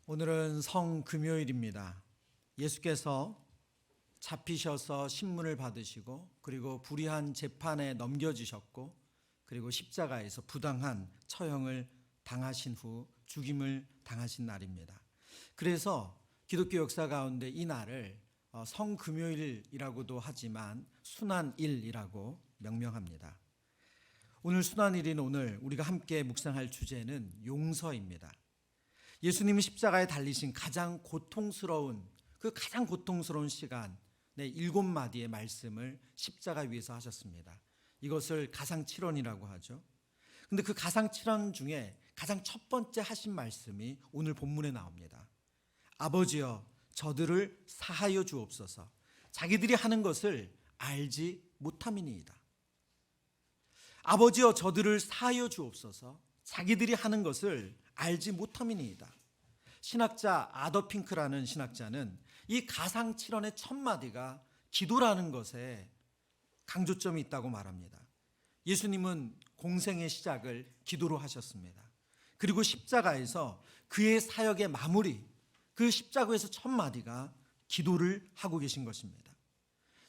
오늘은 성금요일입니다. 예수께서 잡히셔서 신문을 받으시고 그리고 불의한 재판에 넘겨지셨고 그리고 십자가에서 부당한 처형을 당하신 후 죽임을 당하신 날입니다. 그래서 기독교 역사 가운데 이 날을 성금요일이라고도 하지만 순환일이라고 명명합니다. 오늘 순환일인 오늘 우리가 함께 묵상할 주제는 용서입니다. 예수님이 십자가에 달리신 가장 고통스러운 시간, 7마디의 말씀을 십자가 위에서 하셨습니다. 이것을 가상칠언이라고 하죠. 근데 그 가상칠언 중에 가장 첫 번째 하신 말씀이 오늘 본문에 나옵니다. 아버지여 저들을 사하여 주옵소서. 자기들이 하는 것을 알지 못함이니이다. 아버지여 저들을 사하여 주옵소서. 자기들이 하는 것을 알지 못함이니이다. 신학자 아더 핑크라는 신학자는 이 가상칠언의 첫 마디가 기도라는 것에 강조점이 있다고 말합니다. 예수님은 공생의 시작을 기도로 하셨습니다. 그리고 십자가에서 그의 사역의 마무리, 그 십자가에서 첫 마디가 기도를 하고 계신 것입니다.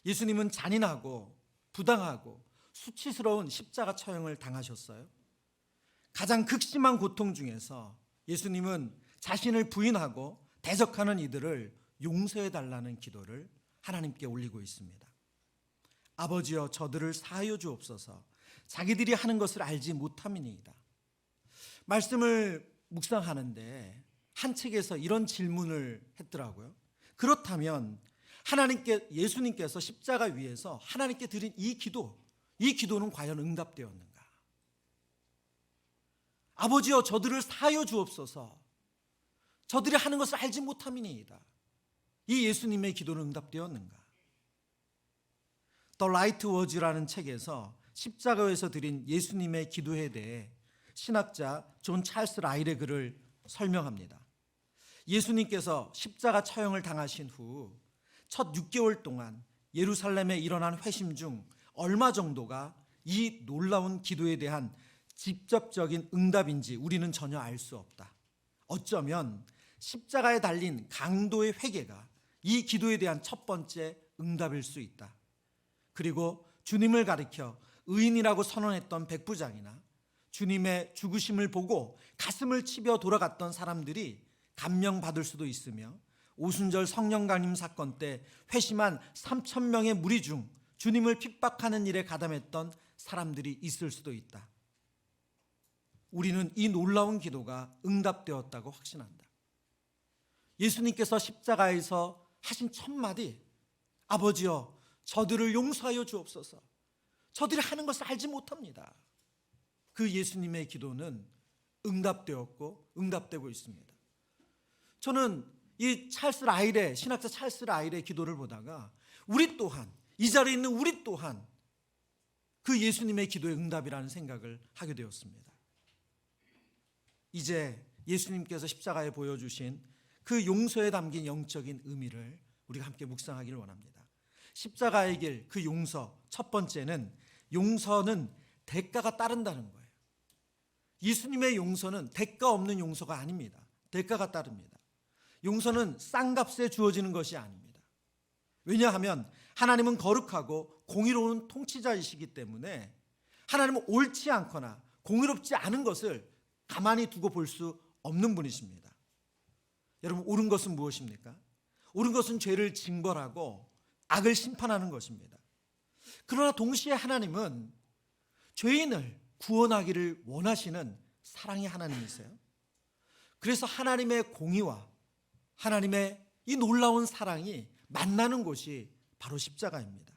예수님은 잔인하고 부당하고 수치스러운 십자가 처형을 당하셨어요. 가장 극심한 고통 중에서 예수님은 자신을 부인하고 대적하는 이들을 용서해 달라는 기도를 하나님께 올리고 있습니다. 아버지여 저들을 사하여 주옵소서. 자기들이 하는 것을 알지 못함이니이다. 말씀을 묵상하는데 한 책에서 이런 질문을 했더라고요. 그렇다면 예수님께서 십자가 위에서 하나님께 드린 이 기도는 과연 응답되었는가? 아버지여 저들을 사하여 주옵소서. 저들이 하는 것을 알지 못함이니이다. 이 예수님의 기도는 응답되었는가? The Right Words라는 책에서 십자가에서 드린 예수님의 기도에 대해 신학자 존 찰스 라일의 글을 설명합니다. 예수님께서 십자가 처형을 당하신 후 첫 6개월 동안 예루살렘에 일어난 회심 중 얼마 정도가 이 놀라운 기도에 대한 직접적인 응답인지 우리는 전혀 알 수 없다. 어쩌면 십자가에 달린 강도의 회개가 이 기도에 대한 첫 번째 응답일 수 있다. 그리고 주님을 가리켜 의인이라고 선언했던 백부장이나 주님의 죽으심을 보고 가슴을 치며 돌아갔던 사람들이 감명받을 수도 있으며 오순절 성령강림 사건 때 회심한 3,000명의 무리 중 주님을 핍박하는 일에 가담했던 사람들이 있을 수도 있다. 우리는 이 놀라운 기도가 응답되었다고 확신한다. 예수님께서 십자가에서 하신 첫 마디, 아버지여 저들을 용서하여 주옵소서. 저들이 하는 것을 알지 못합니다. 그 예수님의 기도는 응답되었고 응답되고 있습니다. 저는 이 신학자 찰스 라일의 기도를 보다가 우리 또한, 이 자리에 있는 우리 또한 그 예수님의 기도의 응답이라는 생각을 하게 되었습니다. 이제 예수님께서 십자가에 보여주신 그 용서에 담긴 영적인 의미를 우리가 함께 묵상하기를 원합니다. 십자가의 길, 그 용서, 첫 번째는 용서는 대가가 따른다는 거예요. 예수님의 용서는 대가 없는 용서가 아닙니다. 대가가 따릅니다. 용서는 싼값에 주어지는 것이 아닙니다. 왜냐하면 하나님은 거룩하고 공의로운 통치자이시기 때문에 하나님은 옳지 않거나 공의롭지 않은 것을 가만히 두고 볼 수 없는 분이십니다. 여러분, 옳은 것은 무엇입니까? 옳은 것은 죄를 징벌하고 악을 심판하는 것입니다. 그러나 동시에 하나님은 죄인을 구원하기를 원하시는 사랑의 하나님이세요. 그래서 하나님의 공의와 하나님의 이 놀라운 사랑이 만나는 곳이 바로 십자가입니다.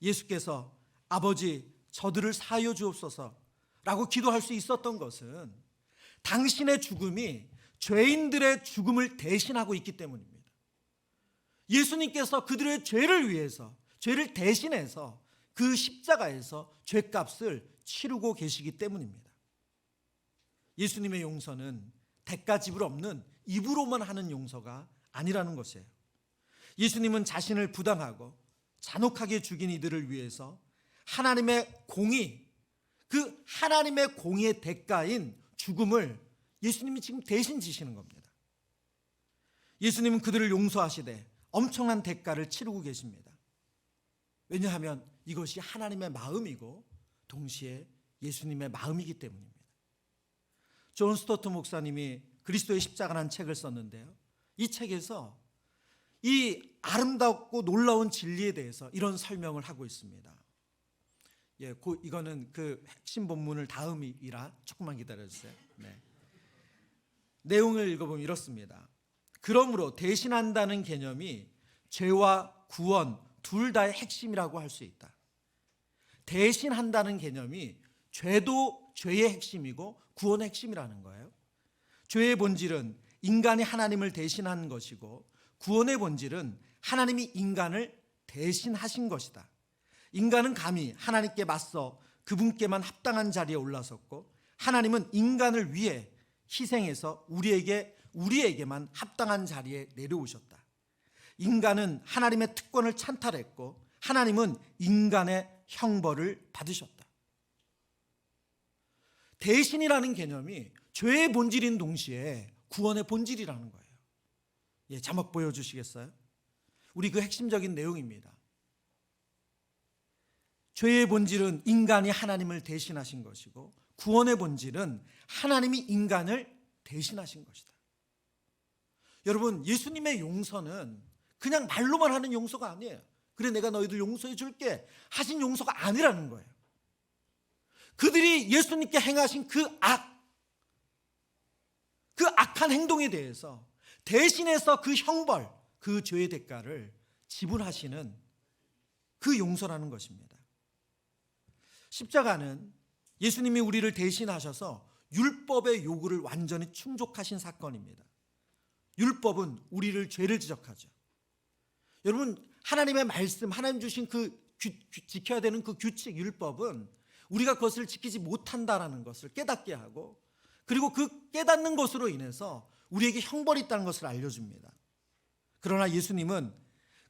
예수께서 아버지 저들을 사하여 주옵소서 라고 기도할 수 있었던 것은 당신의 죽음이 죄인들의 죽음을 대신하고 있기 때문입니다. 예수님께서 그들의 죄를 위해서, 죄를 대신해서 그 십자가에서 죄값을 치르고 계시기 때문입니다. 예수님의 용서는 대가 지불 없는 입으로만 하는 용서가 아니라는 것이에요. 예수님은 자신을 부당하고 잔혹하게 죽인 이들을 위해서 하나님의 공의, 그 하나님의 공의의 대가인 죽음을 예수님이 지금 대신 지시는 겁니다. 예수님은 그들을 용서하시되 엄청난 대가를 치르고 계십니다. 왜냐하면 이것이 하나님의 마음이고 동시에 예수님의 마음이기 때문입니다. 존 스토트 목사님이 그리스도의 십자가라는 책을 썼는데요, 이 책에서 이 아름답고 놀라운 진리에 대해서 이런 설명을 하고 있습니다. 이거는 그 핵심 본문을 다음이라 조금만 기다려주세요. 내용을 읽어보면 이렇습니다. 그러므로 대신한다는 개념이 죄와 구원 둘 다의 핵심이라고 할 수 있다. 대신한다는 개념이 죄도 죄의 핵심이고 구원의 핵심이라는 거예요. 죄의 본질은 인간이 하나님을 대신한 것이고 구원의 본질은 하나님이 인간을 대신하신 것이다. 인간은 감히 하나님께 맞서 그분께만 합당한 자리에 올라섰고 하나님은 인간을 위해 희생해서 우리에게만 합당한 자리에 내려오셨다. 인간은 하나님의 특권을 찬탈했고 하나님은 인간의 형벌을 받으셨다. 대신이라는 개념이 죄의 본질인 동시에 구원의 본질이라는 거예요. 자막 보여주시겠어요? 우리 그 핵심적인 내용입니다. 죄의 본질은 인간이 하나님을 대신하신 것이고 구원의 본질은 하나님이 인간을 대신하신 것이다. 여러분, 예수님의 용서는 그냥 말로만 하는 용서가 아니에요. 그래 내가 너희들 용서해 줄게 하신 용서가 아니라는 거예요. 그들이 예수님께 행하신 그 악한 행동에 대해서 대신해서 그 형벌, 그 죄의 대가를 지불하시는 그 용서라는 것입니다. 십자가는 예수님이 우리를 대신하셔서 율법의 요구를 완전히 충족하신 사건입니다. 율법은 우리를 죄를 지적하죠. 여러분, 하나님의 말씀, 하나님 주신 지켜야 되는 그 규칙, 율법은 우리가 그것을 지키지 못한다라는 것을 깨닫게 하고, 그리고 그 깨닫는 것으로 인해서 우리에게 형벌이 있다는 것을 알려줍니다. 그러나 예수님은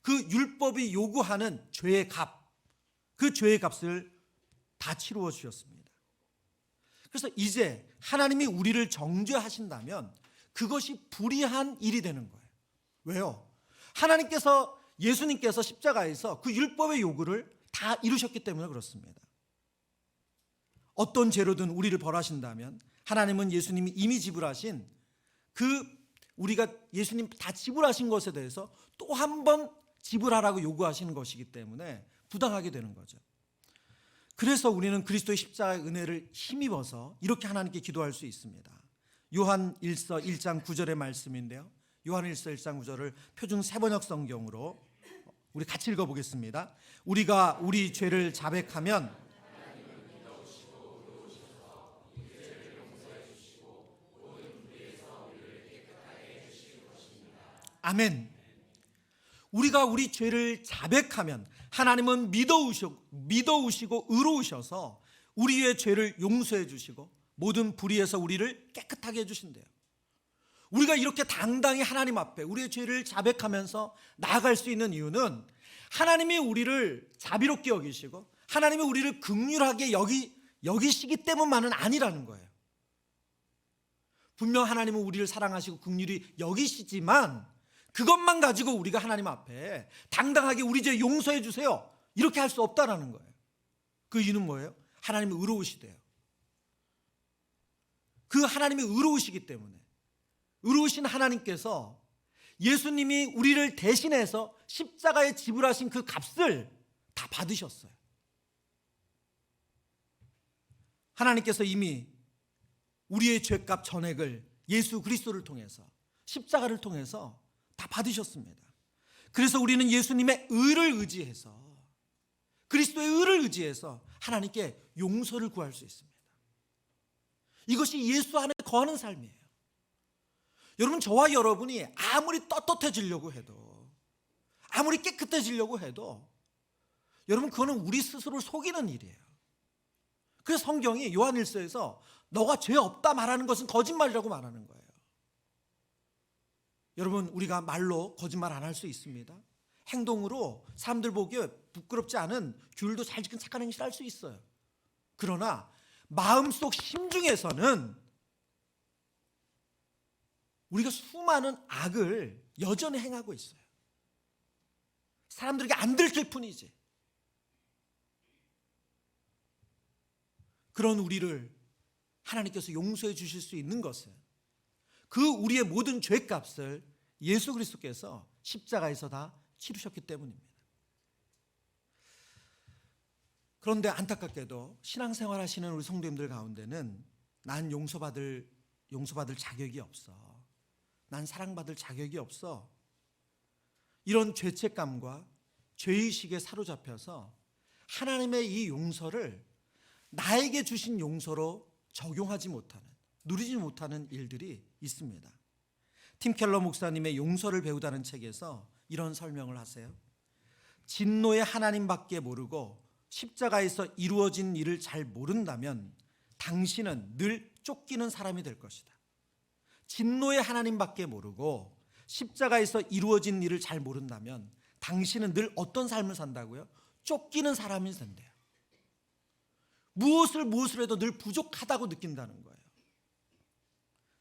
그 율법이 요구하는 죄의 값, 그 죄의 값을 다 치루어 주셨습니다. 그래서 이제 하나님이 우리를 정죄하신다면 그것이 불의한 일이 되는 거예요. 왜요? 예수님께서 십자가에서 그 율법의 요구를 다 이루셨기 때문에 그렇습니다. 어떤 죄로든 우리를 벌하신다면 하나님은 예수님이 이미 지불하신 우리가 예수님 다 지불하신 것에 대해서 또 한 번 지불하라고 요구하시는 것이기 때문에 부당하게 되는 거죠. 그래서 우리는 그리스도의 십자가의 은혜를 힘입어서 이렇게 하나님께 기도할 수 있습니다. 요한 1서 1장 9절의 말씀인데요, 요한 1서 1장 9절을 표준 세번역 성경으로 우리 같이 읽어보겠습니다. 우리가 우리 죄를 자백하면 아멘. 우리가 우리 죄를 자백하면 하나님은 믿어우시고 의로우셔서 우리의 죄를 용서해 주시고 모든 불의에서 우리를 깨끗하게 해주신대요. 우리가 이렇게 당당히 하나님 앞에 우리의 죄를 자백하면서 나아갈 수 있는 이유는 하나님이 우리를 자비롭게 여기시고 하나님이 우리를 긍휼하게 여기시기 때문만은 아니라는 거예요. 분명 하나님은 우리를 사랑하시고 긍휼히 여기시지만 그것만 가지고 우리가 하나님 앞에 당당하게 우리 죄 용서해 주세요 이렇게 할 수 없다라는 거예요. 그 이유는 뭐예요? 하나님이 의로우시대요. 그 하나님이 의로우시기 때문에, 의로우신 하나님께서 예수님이 우리를 대신해서 십자가에 지불하신 그 값을 다 받으셨어요. 하나님께서 이미 우리의 죄값 전액을 예수 그리스도를 통해서, 십자가를 통해서 다 받으셨습니다. 그래서 우리는 예수님의 의를 의지해서, 그리스도의 의를 의지해서 하나님께 용서를 구할 수 있습니다. 이것이 예수 안에 거하는 삶이에요. 여러분, 저와 여러분이 아무리 떳떳해지려고 해도, 아무리 깨끗해지려고 해도 여러분, 그거는 우리 스스로를 속이는 일이에요. 그래서 성경이 요한일서에서 너가 죄 없다 말하는 것은 거짓말이라고 말하는 거예요. 여러분, 우리가 말로 거짓말 안 할 수 있습니다. 행동으로 사람들 보기에 부끄럽지 않은 규율도 잘 지킨 착한 행실을 할 수 있어요. 그러나 마음속 심중에서는 우리가 수많은 악을 여전히 행하고 있어요. 사람들에게 안 들킬 뿐이지. 그런 우리를 하나님께서 용서해 주실 수 있는 것은 그 우리의 모든 죄값을 예수 그리스도께서 십자가에서 다 치르셨기 때문입니다. 그런데 안타깝게도 신앙생활 하시는 우리 성도님들 가운데는 난 용서받을 자격이 없어, 난 사랑받을 자격이 없어, 이런 죄책감과 죄의식에 사로잡혀서 하나님의 이 용서를 나에게 주신 용서로 적용하지 못하는, 누리지 못하는 일들이 있습니다. 팀 켈러 목사님의 용서를 배우다는 책에서 이런 설명을 하세요. 진노의 하나님밖에 모르고 십자가에서 이루어진 일을 잘 모른다면 당신은 늘 쫓기는 사람이 될 것이다. 진노의 하나님밖에 모르고 십자가에서 이루어진 일을 잘 모른다면 당신은 늘 어떤 삶을 산다고요? 쫓기는 사람이 된대요. 무엇을 해도 늘 부족하다고 느낀다는 거예요.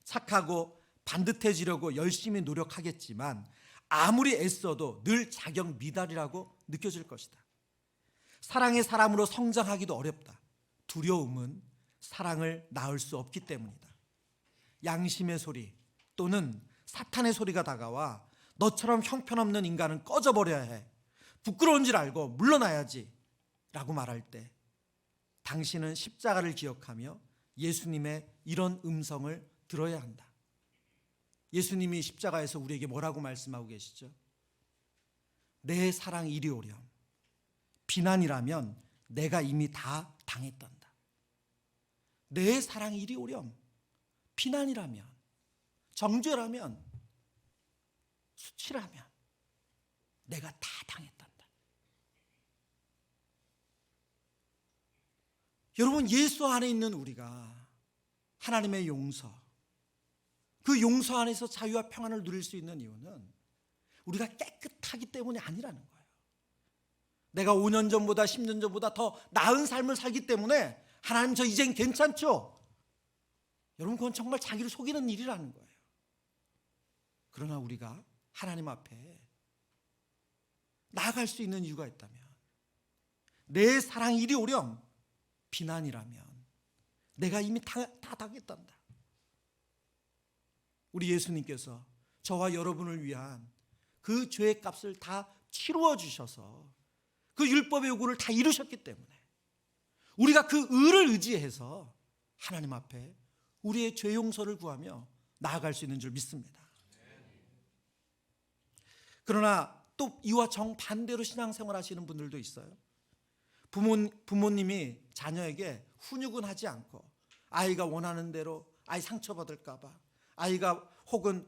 착하고 반듯해지려고 열심히 노력하겠지만 아무리 애써도 늘 자격 미달이라고 느껴질 것이다. 사랑의 사람으로 성장하기도 어렵다. 두려움은 사랑을 낳을 수 없기 때문이다. 양심의 소리 또는 사탄의 소리가 다가와 너처럼 형편없는 인간은 꺼져버려야 해, 부끄러운 줄 알고 물러나야지 라고 말할 때 당신은 십자가를 기억하며 예수님의 이런 음성을 들어야 한다. 예수님이 십자가에서 우리에게 뭐라고 말씀하고 계시죠? 내 사랑 이리 오렴. 비난이라면 내가 이미 다 당했단다. 내 사랑 이리 오렴. 비난이라면, 정죄라면, 수치라면 내가 다 당했단다. 여러분, 예수 안에 있는 우리가 하나님의 용서, 그 용서 안에서 자유와 평안을 누릴 수 있는 이유는 우리가 깨끗하기 때문이 아니라는 거예요. 내가 5년 전보다 10년 전보다 더 나은 삶을 살기 때문에 하나님 저 이젠 괜찮죠? 여러분, 그건 정말 자기를 속이는 일이라는 거예요. 그러나 우리가 하나님 앞에 나아갈 수 있는 이유가 있다면, 내 사랑 이리 오렴. 비난이라면 내가 이미 다 당했단다. 우리 예수님께서 저와 여러분을 위한 그 죄의 값을 다 치루어 주셔서 그 율법의 요구를 다 이루셨기 때문에 우리가 그 의를 의지해서 하나님 앞에 우리의 죄 용서를 구하며 나아갈 수 있는 줄 믿습니다. 그러나 또 이와 정반대로 신앙생활 하시는 분들도 있어요. 부모님이 자녀에게 훈육은 하지 않고 아이가 원하는 대로 아이 상처받을까 봐, 아이가 혹은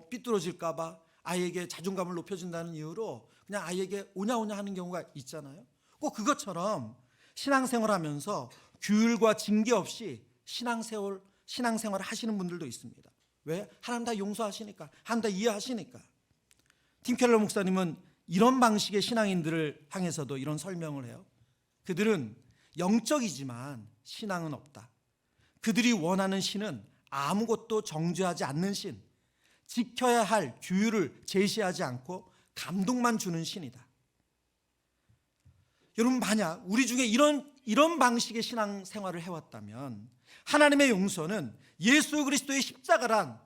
삐뚤어질까 봐 아이에게 자존감을 높여준다는 이유로 그냥 아이에게 오냐오냐 하는 경우가 있잖아요. 꼭 그것처럼 신앙생활하면서 규율과 징계 없이 신앙생활을 하시는 분들도 있습니다. 왜? 하나님 다 용서하시니까, 하나님 다 이해하시니까. 팀 켈러 목사님은 이런 방식의 신앙인들을 향해서도 이런 설명을 해요. 그들은 영적이지만 신앙은 없다. 그들이 원하는 신은 아무것도 정죄하지 않는 신, 지켜야 할 규율을 제시하지 않고 감동만 주는 신이다. 여러분, 만약 우리 중에 이런 방식의 신앙생활을 해왔다면 하나님의 용서는 예수 그리스도의 십자가란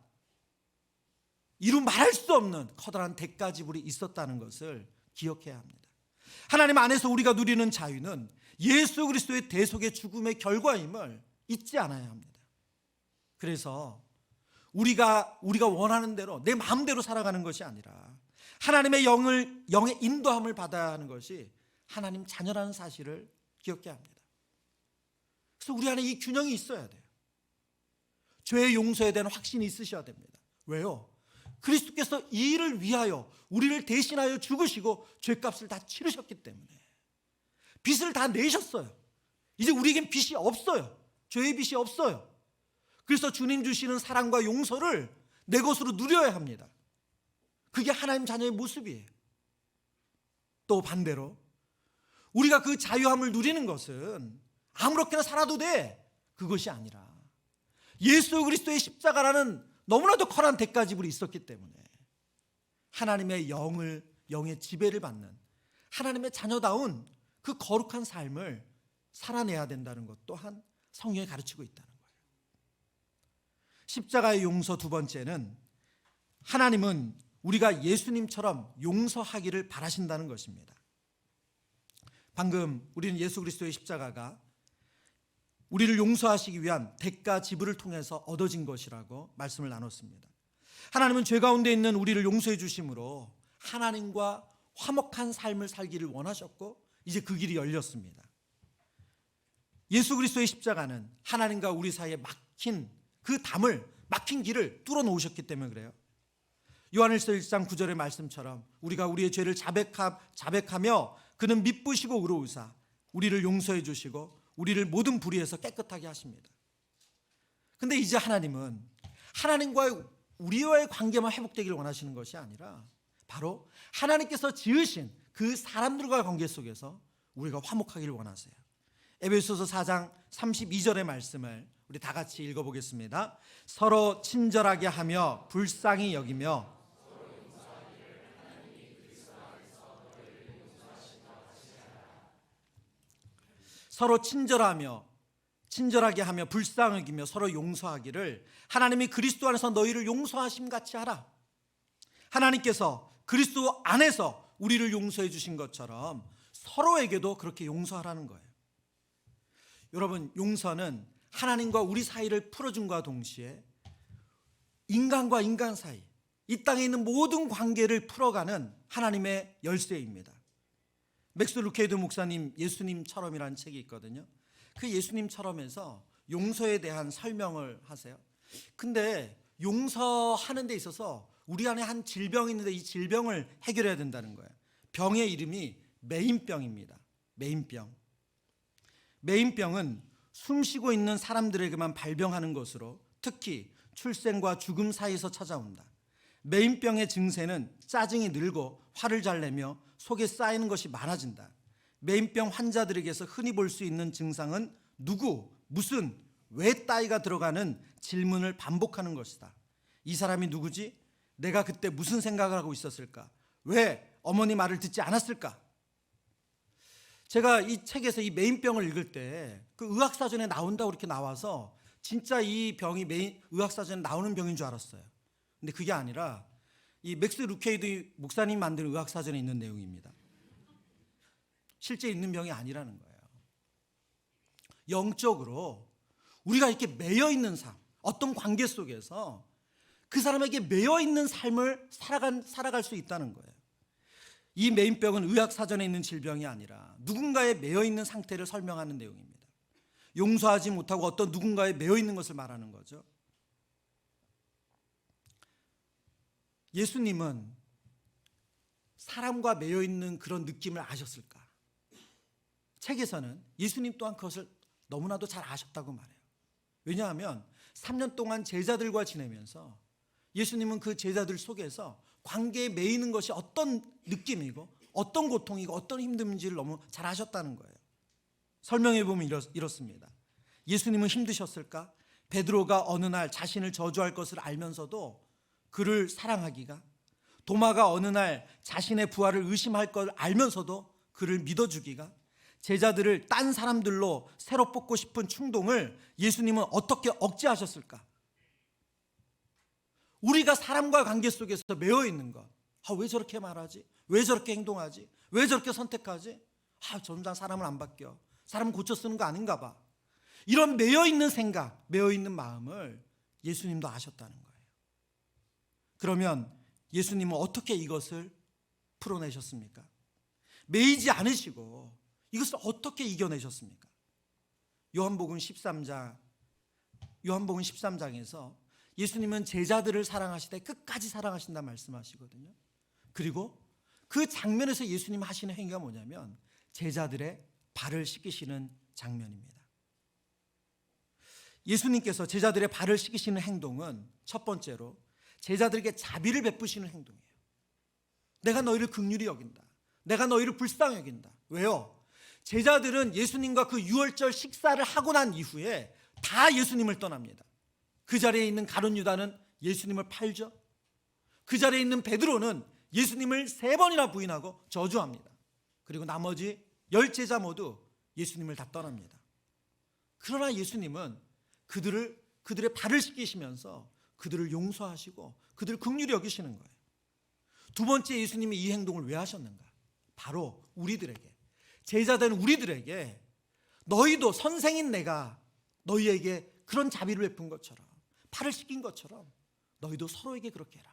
이루 말할 수 없는 커다란 대가 지불이 있었다는 것을 기억해야 합니다. 하나님 안에서 우리가 누리는 자유는 예수 그리스도의 대속의 죽음의 결과임을 잊지 않아야 합니다. 그래서 우리가 원하는 대로 내 마음대로 살아가는 것이 아니라 하나님의 영의 인도함을 받아야 하는 것이 하나님 자녀라는 사실을 기억해야 합니다. 그래서 우리 안에 이 균형이 있어야 돼요. 죄의 용서에 대한 확신이 있으셔야 됩니다. 왜요? 그리스도께서 이 일을 위하여 우리를 대신하여 죽으시고 죄값을 다 치르셨기 때문에, 빚을 다 내셨어요. 이제 우리에겐 빚이 없어요. 죄의 빚이 없어요. 그래서 주님 주시는 사랑과 용서를 내 것으로 누려야 합니다. 그게 하나님 자녀의 모습이에요. 또 반대로 우리가 그 자유함을 누리는 것은 아무렇게나 살아도 돼, 그것이 아니라 예수 그리스도의 십자가라는 너무나도 커다란 대가 지불이 있었기 때문에 하나님의 영의 지배를 받는 하나님의 자녀다운 그 거룩한 삶을 살아내야 된다는 것 또한 성경이 가르치고 있다는 거예요. 십자가의 용서 두 번째는 하나님은 우리가 예수님처럼 용서하기를 바라신다는 것입니다. 방금 우리는 예수 그리스도의 십자가가 우리를 용서하시기 위한 대가 지불을 통해서 얻어진 것이라고 말씀을 나눴습니다. 하나님은 죄 가운데 있는 우리를 용서해 주심으로 하나님과 화목한 삶을 살기를 원하셨고 이제 그 길이 열렸습니다. 예수 그리스도의 십자가는 하나님과 우리 사이에 막힌 그 담을, 막힌 길을 뚫어 놓으셨기 때문에 그래요. 요한일서 1장 9절의 말씀처럼 우리가 우리의 죄를 자백하며 그는 미쁘시고 의로우사 우리를 용서해 주시고 우리를 모든 불의에서 깨끗하게 하십니다. 근데 이제 하나님은 하나님과의 우리와의 관계만 회복되기를 원하시는 것이 아니라 바로 하나님께서 지으신 그 사람들과의 관계 속에서 우리가 화목하기를 원하세요. 에베소서 4장 32절의 말씀을 우리 다 같이 읽어보겠습니다. 서로 친절하게 하며 불쌍히 여기며 서로 친절하게 하며 불쌍히 여기며 서로 용서하기를 하나님이 그리스도 안에서 너희를 용서하심 같이 하라. 하나님께서 그리스도 안에서 우리를 용서해 주신 것처럼 서로에게도 그렇게 용서하라는 거예요. 여러분, 용서는 하나님과 우리 사이를 풀어준과 동시에 인간과 인간 사이, 이 땅에 있는 모든 관계를 풀어가는 하나님의 열쇠입니다. 맥스 루케이드 목사님 예수님처럼이라는 책이 있거든요. 그 예수님처럼에서 용서에 대한 설명을 하세요. 근데 용서하는 데 있어서 우리 안에 한 질병이 있는데 이 질병을 해결해야 된다는 거예요. 병의 이름이 메인병입니다. 메인병은 숨쉬고 있는 사람들에게만 발병하는 것으로 특히 출생과 죽음 사이에서 찾아온다. 메인병의 증세는 짜증이 늘고 화를 잘 내며 속에 쌓이는 것이 많아진다. 메인병 환자들에게서 흔히 볼 수 있는 증상은 누구, 무슨, 왜 따위가 들어가는 질문을 반복하는 것이다. 이 사람이 누구지? 내가 그때 무슨 생각을 하고 있었을까? 왜 어머니 말을 듣지 않았을까? 제가 이 책에서 이 메인병을 읽을 때 그 의학사전에 나온다고 이렇게 나와서 진짜 이 병이 의학사전에 나오는 병인 줄 알았어요. 근데 그게 아니라 이 맥스 루케이드 목사님 만든 의학사전에 있는 내용입니다. 실제 있는 병이 아니라는 거예요. 영적으로 우리가 이렇게 매여 있는 삶, 어떤 관계 속에서 그 사람에게 매여 있는 삶을 살아갈 수 있다는 거예요. 이 메인병은 의학사전에 있는 질병이 아니라 누군가에 매여 있는 상태를 설명하는 내용입니다. 용서하지 못하고 어떤 누군가에 매여 있는 것을 말하는 거죠. 예수님은 사람과 매여 있는 그런 느낌을 아셨을까? 책에서는 예수님 또한 그것을 너무나도 잘 아셨다고 말해요. 왜냐하면 3년 동안 제자들과 지내면서 예수님은 그 제자들 속에서 관계에 매이는 것이 어떤 느낌이고 어떤 고통이고 어떤 힘듦인지를 너무 잘 아셨다는 거예요. 설명해 보면 이렇습니다. 예수님은 힘드셨을까? 베드로가 어느 날 자신을 저주할 것을 알면서도 그를 사랑하기가, 도마가 어느 날 자신의 부활을 의심할 걸 알면서도 그를 믿어주기가, 제자들을 딴 사람들로 새로 뽑고 싶은 충동을 예수님은 어떻게 억제하셨을까? 우리가 사람과 관계 속에서 매여 있는 것, 왜 저렇게 말하지? 왜 저렇게 행동하지? 왜 저렇게 선택하지? 점점 사람은 안 바뀌어. 사람은 고쳐 쓰는 거 아닌가 봐. 이런 매여 있는 생각, 매여 있는 마음을 예수님도 아셨다는 거예요. 그러면 예수님은 어떻게 이것을 풀어내셨습니까? 매이지 않으시고 이것을 어떻게 이겨내셨습니까? 요한복음 13장에서 예수님은 제자들을 사랑하시되 끝까지 사랑하신다 말씀하시거든요. 그리고 그 장면에서 예수님 하시는 행위가 뭐냐면 제자들의 발을 씻기시는 장면입니다. 예수님께서 제자들의 발을 씻기시는 행동은 첫 번째로 제자들에게 자비를 베푸시는 행동이에요. 내가 너희를 긍휼히 여긴다. 내가 너희를 불쌍히 여긴다. 왜요? 제자들은 예수님과 그 유월절 식사를 하고 난 이후에 다 예수님을 떠납니다. 그 자리에 있는 가룟 유다는 예수님을 팔죠. 그 자리에 있는 베드로는 예수님을 3번이나 부인하고 저주합니다. 그리고 나머지 10제자 모두 예수님을 다 떠납니다. 그러나 예수님은 그들의 발을 씻기시면서 그들을 용서하시고 그들을 긍휼히 여기시는 거예요. 두 번째, 예수님이 이 행동을 왜 하셨는가? 바로 우리들에게, 제자된 우리들에게, 너희도 선생인 내가 너희에게 그런 자비를 베푼 것처럼, 팔을 씻긴 것처럼 너희도 서로에게 그렇게 해라.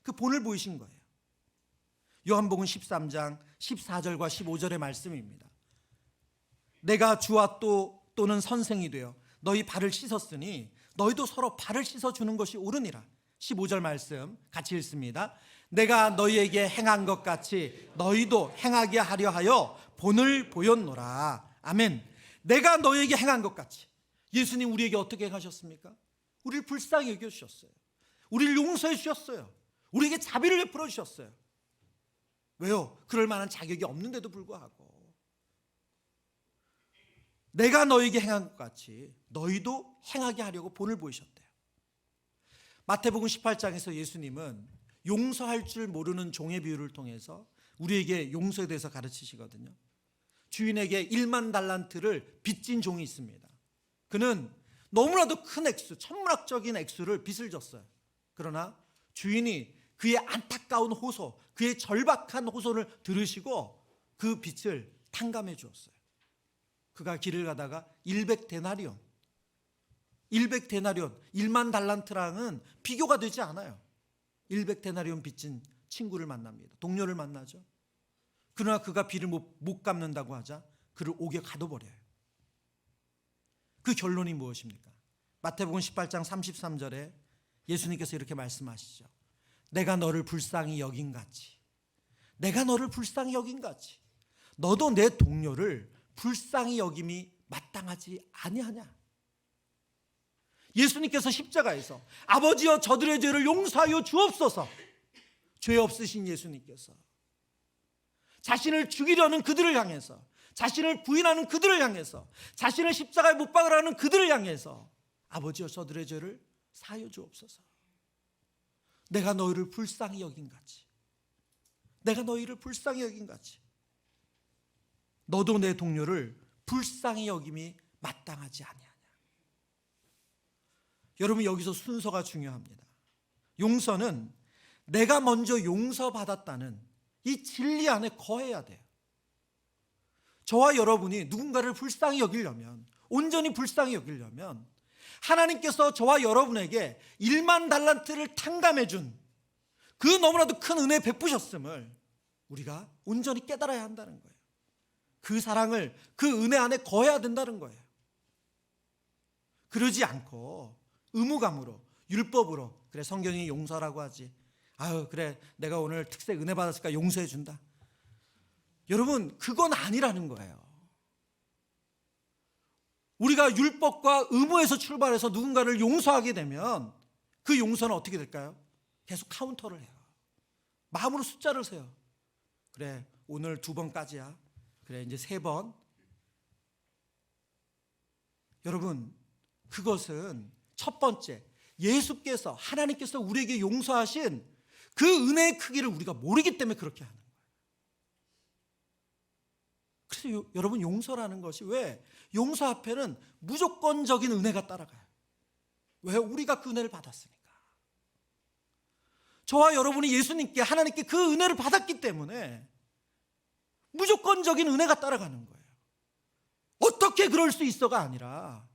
그 본을 보이신 거예요. 요한복음 13장 14절과 15절의 말씀입니다. 내가 주와 또는 선생이 되어 너희 발을 씻었으니 너희도 서로 발을 씻어주는 것이 옳으니라. 15절 말씀 같이 읽습니다. 내가 너희에게 행한 것 같이 너희도 행하게 하려 하여 본을 보였노라. 아멘. 내가 너희에게 행한 것 같이. 예수님 우리에게 어떻게 행하셨습니까? 우리를 불쌍히 여겨주셨어요. 우리를 용서해 주셨어요. 우리에게 자비를 베풀어 주셨어요. 왜요? 그럴 만한 자격이 없는데도 불구하고 내가 너희에게 행한 것 같이 너희도 행하게 하려고 본을 보이셨대요. 마태복음 18장에서 예수님은 용서할 줄 모르는 종의 비유를 통해서 우리에게 용서에 대해서 가르치시거든요. 주인에게 1만 달란트를 빚진 종이 있습니다. 그는 너무나도 큰 액수, 천문학적인 액수를 빚을 졌어요. 그러나 주인이 그의 안타까운 호소, 그의 절박한 호소를 들으시고 그 빚을 탕감해 주었어요. 그가 길을 가다가 100데나리온, 1만 달란트랑은 비교가 되지 않아요. 100데나리온 빚진 친구를 만납니다. 동료를 만나죠. 그러나 그가 빚을 못 갚는다고 하자 그를 옥에 가둬버려요. 그 결론이 무엇입니까? 마태복음 18장 33절에 예수님께서 이렇게 말씀하시죠. 내가 너를 불쌍히 여긴 같이, 내가 너를 불쌍히 여긴 같이 너도 내 동료를 불쌍히 여김이 마땅하지 아니하냐. 예수님께서 십자가에서 아버지여 저들의 죄를 용서하여 주옵소서, 죄 없으신 예수님께서 자신을 죽이려는 그들을 향해서, 자신을 부인하는 그들을 향해서, 자신을 십자가에 못 박으라는 그들을 향해서 아버지여 저들의 죄를 사하여 주옵소서. 내가 너희를 불쌍히 여긴 같이, 내가 너희를 불쌍히 여긴 같이 너도 내 동료를 불쌍히 여김이 마땅하지 아니하냐. 여러분, 여기서 순서가 중요합니다. 용서는 내가 먼저 용서받았다는 이 진리 안에 거해야 돼요. 저와 여러분이 누군가를 불쌍히 여기려면, 온전히 불쌍히 여기려면 하나님께서 저와 여러분에게 1만 달란트를 탕감해 준 그 너무나도 큰 은혜 베푸셨음을 우리가 온전히 깨달아야 한다는 거예요. 그 사랑을, 그 은혜 안에 거해야 된다는 거예요. 그러지 않고 의무감으로, 율법으로, 그래 성경이 용서라고 하지, 아유 그래 내가 오늘 특색 은혜 받았으니까 용서해 준다. 여러분, 그건 아니라는 거예요. 우리가 율법과 의무에서 출발해서 누군가를 용서하게 되면 그 용서는 어떻게 될까요? 계속 카운터를 해요. 마음으로 숫자를 세요. 그래 오늘 2번까지야. 그래 이제 3번. 여러분, 그것은 첫 번째, 예수께서, 하나님께서 우리에게 용서하신 그 은혜의 크기를 우리가 모르기 때문에 그렇게 하는 거예요. 그래서 여러분, 용서라는 것이, 왜? 용서 앞에는 무조건적인 은혜가 따라가요. 왜? 우리가 그 은혜를 받았으니까. 저와 여러분이 예수님께, 하나님께 그 은혜를 받았기 때문에 무조건적인 은혜가 따라가는 거예요. 어떻게 그럴 수 있어가 아니라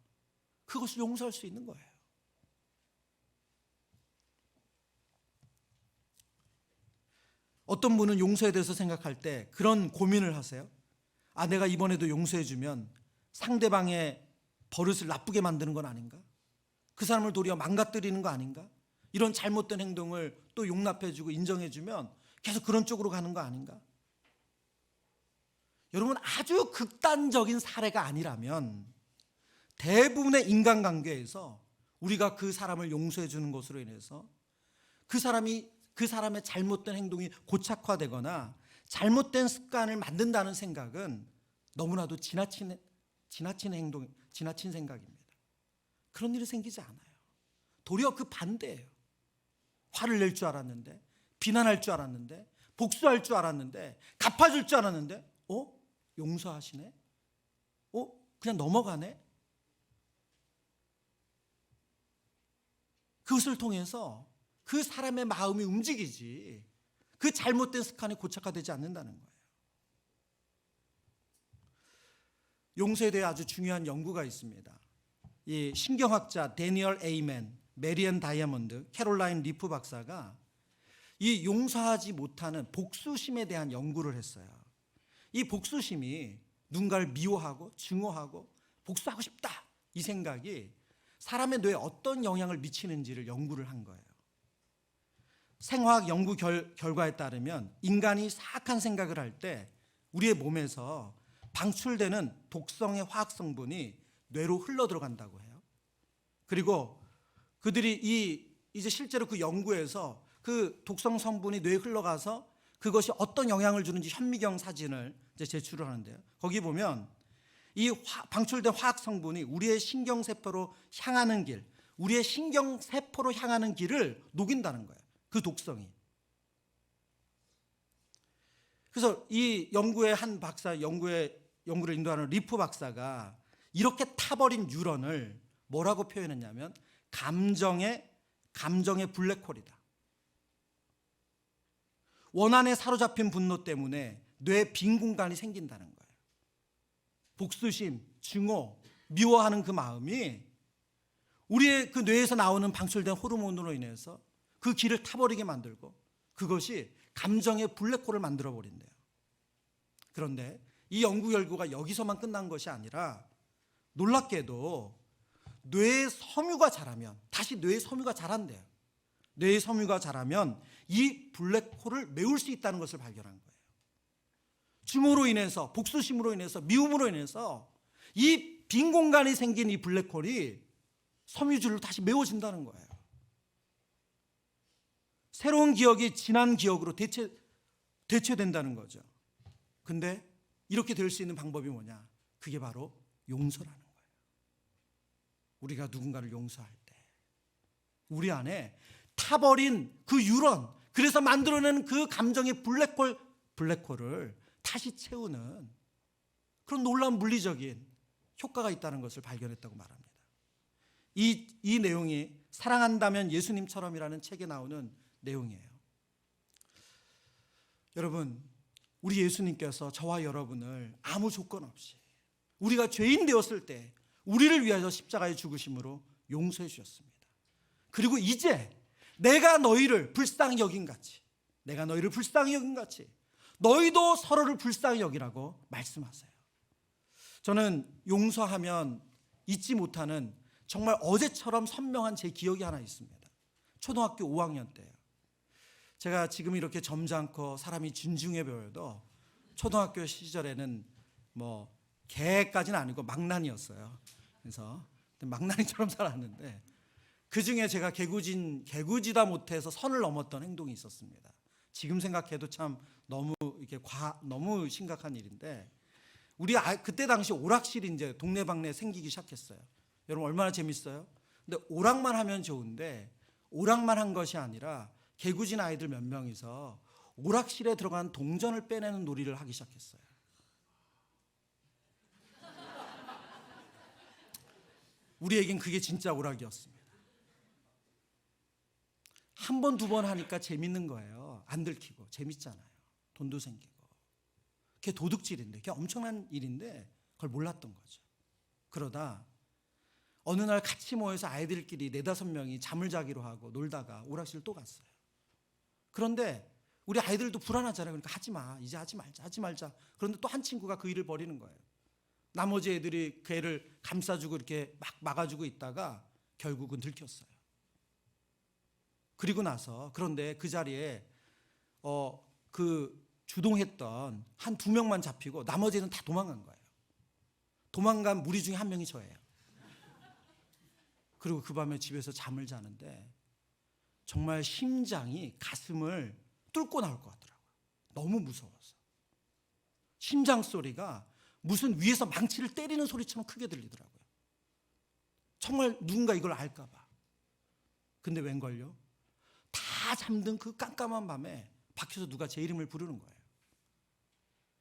그것을 용서할 수 있는 거예요. 어떤 분은 용서에 대해서 생각할 때 그런 고민을 하세요. 아, 내가 이번에도 용서해주면 상대방의 버릇을 나쁘게 만드는 건 아닌가? 그 사람을 도리어 망가뜨리는 거 아닌가? 이런 잘못된 행동을 또 용납해주고 인정해주면 계속 그런 쪽으로 가는 거 아닌가? 여러분, 아주 극단적인 사례가 아니라면 대부분의 인간관계에서 우리가 그 사람을 용서해 주는 것으로 인해서 그 사람의 잘못된 행동이 고착화되거나 잘못된 습관을 만든다는 생각은 너무나도 지나친 생각입니다. 그런 일이 생기지 않아요. 도리어 그 반대예요. 화를 낼 줄 알았는데 비난할 줄 알았는데, 복수할 줄 알았는데, 갚아줄 줄 알았는데, 용서하시네? 그냥 넘어가네? 그것을 통해서 그 사람의 마음이 움직이지, 그 잘못된 습관이 고착화되지 않는다는 거예요. 용서에 대해 아주 중요한 연구가 있습니다. 이 신경학자 데니얼 에이맨, 메리앤 다이아몬드, 캐롤라인 리프 박사가 이 용서하지 못하는 복수심에 대한 연구를 했어요. 이 복수심이 누군가를 미워하고 증오하고 복수하고 싶다, 이 생각이 사람의 뇌에 어떤 영향을 미치는지를 연구를 한 거예요. 생화학 연구 결과에 따르면 인간이 사악한 생각을 할 때 우리의 몸에서 방출되는 독성의 화학 성분이 뇌로 흘러 들어간다고 해요. 그리고 그들이 이제 실제로 그 연구에서 그 독성 성분이 뇌에 흘러가서 그것이 어떤 영향을 주는지 현미경 사진을 이제 제출을 하는데요. 거기 보면 이 방출된 화학 성분이 우리의 신경세포로 향하는 길, 우리의 신경세포로 향하는 길을 녹인다는 거예요. 그 독성이. 그래서 이 연구의 한 박사, 연구를 인도하는 리프 박사가 이렇게 타버린 뉴런을 뭐라고 표현했냐면 감정의 블랙홀이다. 원한에 사로잡힌 분노 때문에 뇌에 빈 공간이 생긴다는 거예요. 복수심, 증오, 미워하는 그 마음이 우리의 그 뇌에서 나오는 방출된 호르몬으로 인해서 그 길을 타버리게 만들고 그것이 감정의 블랙홀을 만들어 버린대요. 그런데 이 연구 결과가 여기서만 끝난 것이 아니라 놀랍게도 뇌의 섬유가 자라면, 다시 뇌의 섬유가 자란대요. 뇌의 섬유가 자라면 이 블랙홀을 메울 수 있다는 것을 발견한 거예요. 증오로 인해서, 복수심으로 인해서, 미움으로 인해서 이 빈 공간이 생긴 이 블랙홀이 섬유줄로 다시 메워진다는 거예요. 새로운 기억이 지난 기억으로 대체된다는 거죠. 근데 이렇게 될 수 있는 방법이 뭐냐? 그게 바로 용서라는 거예요. 우리가 누군가를 용서할 때 우리 안에 타버린 그 유런, 그래서 만들어낸 그 감정의 블랙홀을 다시 채우는 그런 놀라운 물리적인 효과가 있다는 것을 발견했다고 말합니다. 이 내용이 사랑한다면 예수님처럼이라는 책에 나오는 내용이에요. 여러분, 우리 예수님께서 저와 여러분을 아무 조건 없이 우리가 죄인 되었을 때 우리를 위하여 십자가에 죽으심으로 용서해 주셨습니다. 그리고 이제 내가 너희를 불쌍히 여긴 같이 너희도 서로를 불쌍히 여기라고 말씀하세요. 저는 용서하면 잊지 못하는 정말 어제처럼 선명한 제 기억이 하나 있습니다. 초등학교 5학년 때요. 제가 지금 이렇게 점잖고 사람이 진중해 보여도 초등학교 시절에는 뭐 개까지는 아니고 망나니였어요. 그래서 망나니처럼 살았는데 그 중에 제가 개구지다 못해서 선을 넘었던 행동이 있었습니다. 지금 생각해도 참 너무 심각한 일인데, 그때 당시 오락실이 이제 동네방네 생기기 시작했어요. 여러분 얼마나 재밌어요? 근데 오락만 하면 좋은데 오락만 한 것이 아니라 개구진 아이들 몇 명이서 오락실에 들어간 동전을 빼내는 놀이를 하기 시작했어요. 우리에겐 그게 진짜 오락이었습니다. 한 번, 두 번 하니까 재밌는 거예요. 안 들키고 재밌잖아요. 돈도 생기고. 그게 도둑질인데, 그게 엄청난 일인데 그걸 몰랐던 거죠. 그러다 어느 날 같이 모여서 아이들끼리 4-5명이 잠을 자기로 하고 놀다가 오락실 또 갔어요. 그런데 우리 아이들도 불안하잖아요. 그러니까 하지 마, 이제 하지 말자. 그런데 또 한 친구가 그 일을 벌이는 거예요. 나머지 애들이 그 애를 감싸주고 이렇게 막 막아주고 있다가 결국은 들켰어요. 그리고 나서 그런데 그 자리에 그 주동했던 한 2명만 잡히고 나머지는 다 도망간 거예요. 도망간 무리 중에 한 명이 저예요. 그리고 그 밤에 집에서 잠을 자는데 정말 심장이 가슴을 뚫고 나올 것 같더라고요. 너무 무서워서. 심장 소리가 무슨 위에서 망치를 때리는 소리처럼 크게 들리더라고요. 정말 누군가 이걸 알까 봐. 근데 웬걸요? 다 다 잠든 그 깜깜한 밤에 밖에서 누가 제 이름을 부르는 거예요.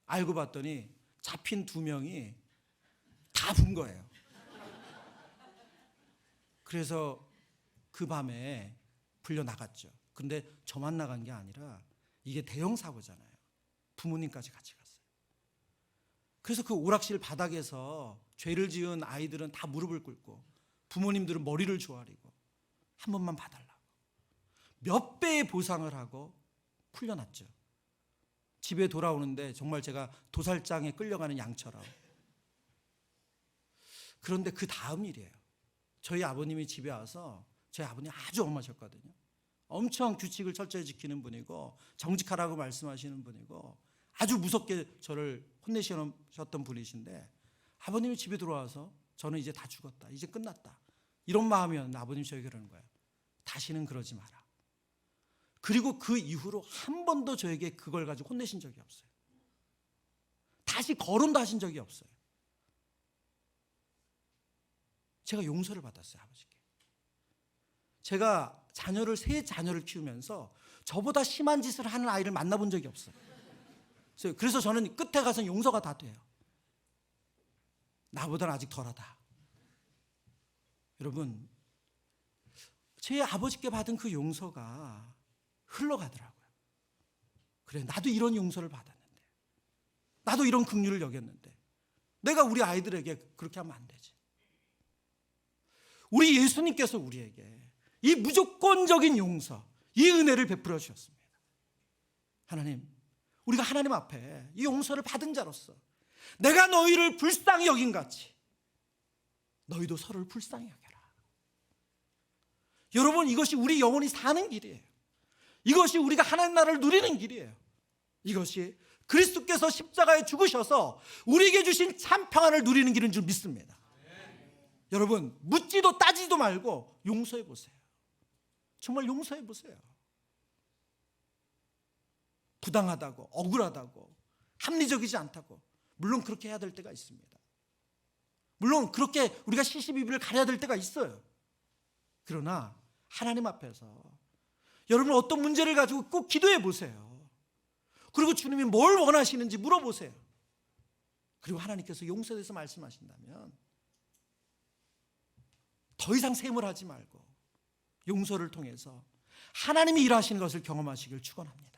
알고 봤더니 잡힌 2명이 다 본 거예요. 그래서 그 밤에 불려 나갔죠. 그런데 저만 나간 게 아니라 이게 대형 사고잖아요. 부모님까지 같이 갔어요. 그래서 그 오락실 바닥에서 죄를 지은 아이들은 다 무릎을 꿇고 부모님들은 머리를 조아리고 한 번만 봐달라고 몇 배의 보상을 하고 풀려났죠. 집에 돌아오는데 정말 제가 도살장에 끌려가는 양처럼. 그런데 그 다음 일이에요. 저희 아버님이 집에 와서, 저희 아버님 아주 엄하셨거든요. 엄청 규칙을 철저히 지키는 분이고 정직하라고 말씀하시는 분이고 아주 무섭게 저를 혼내셨던 분이신데, 아버님이 집에 들어와서 저는 이제 다 죽었다, 이제 끝났다, 이런 마음이었는데 아버님이 저에게 그러는 거예요. 다시는 그러지 마라. 그리고 그 이후로 한 번도 저에게 그걸 가지고 혼내신 적이 없어요. 다시 거론도 하신 적이 없어요. 제가 용서를 받았어요, 아버지께. 제가 세 자녀를 키우면서 저보다 심한 짓을 하는 아이를 만나본 적이 없어요. 그래서 저는 끝에 가서 용서가 다 돼요. 나보다는 아직 덜하다. 여러분, 제 아버지께 받은 그 용서가 흘러가더라고요. 그래, 나도 이런 용서를 받았는데, 나도 이런 긍휼을 여겼는데 내가 우리 아이들에게 그렇게 하면 안 되지. 우리 예수님께서 우리에게 이 무조건적인 용서, 이 은혜를 베풀어 주셨습니다. 하나님, 우리가 하나님 앞에 이 용서를 받은 자로서 내가 너희를 불쌍히 여긴 같이 너희도 서로를 불쌍히 여겨라. 여러분, 이것이 우리 영혼이 사는 길이에요. 이것이 우리가 하나님 나라를 누리는 길이에요. 이것이 그리스도께서 십자가에 죽으셔서 우리에게 주신 참 평안을 누리는 길인 줄 믿습니다. 여러분, 묻지도 따지도 말고 용서해 보세요. 정말 용서해 보세요. 부당하다고, 억울하다고, 합리적이지 않다고, 물론 그렇게 해야 될 때가 있습니다. 물론 그렇게 우리가 시시비비를 가려야 될 때가 있어요. 그러나 하나님 앞에서 여러분 어떤 문제를 가지고 꼭 기도해 보세요. 그리고 주님이 뭘 원하시는지 물어보세요. 그리고 하나님께서 용서에 대해서 말씀하신다면 더 이상 샘을 하지 말고 용서를 통해서 하나님이 일하시는 것을 경험하시길 축원합니다.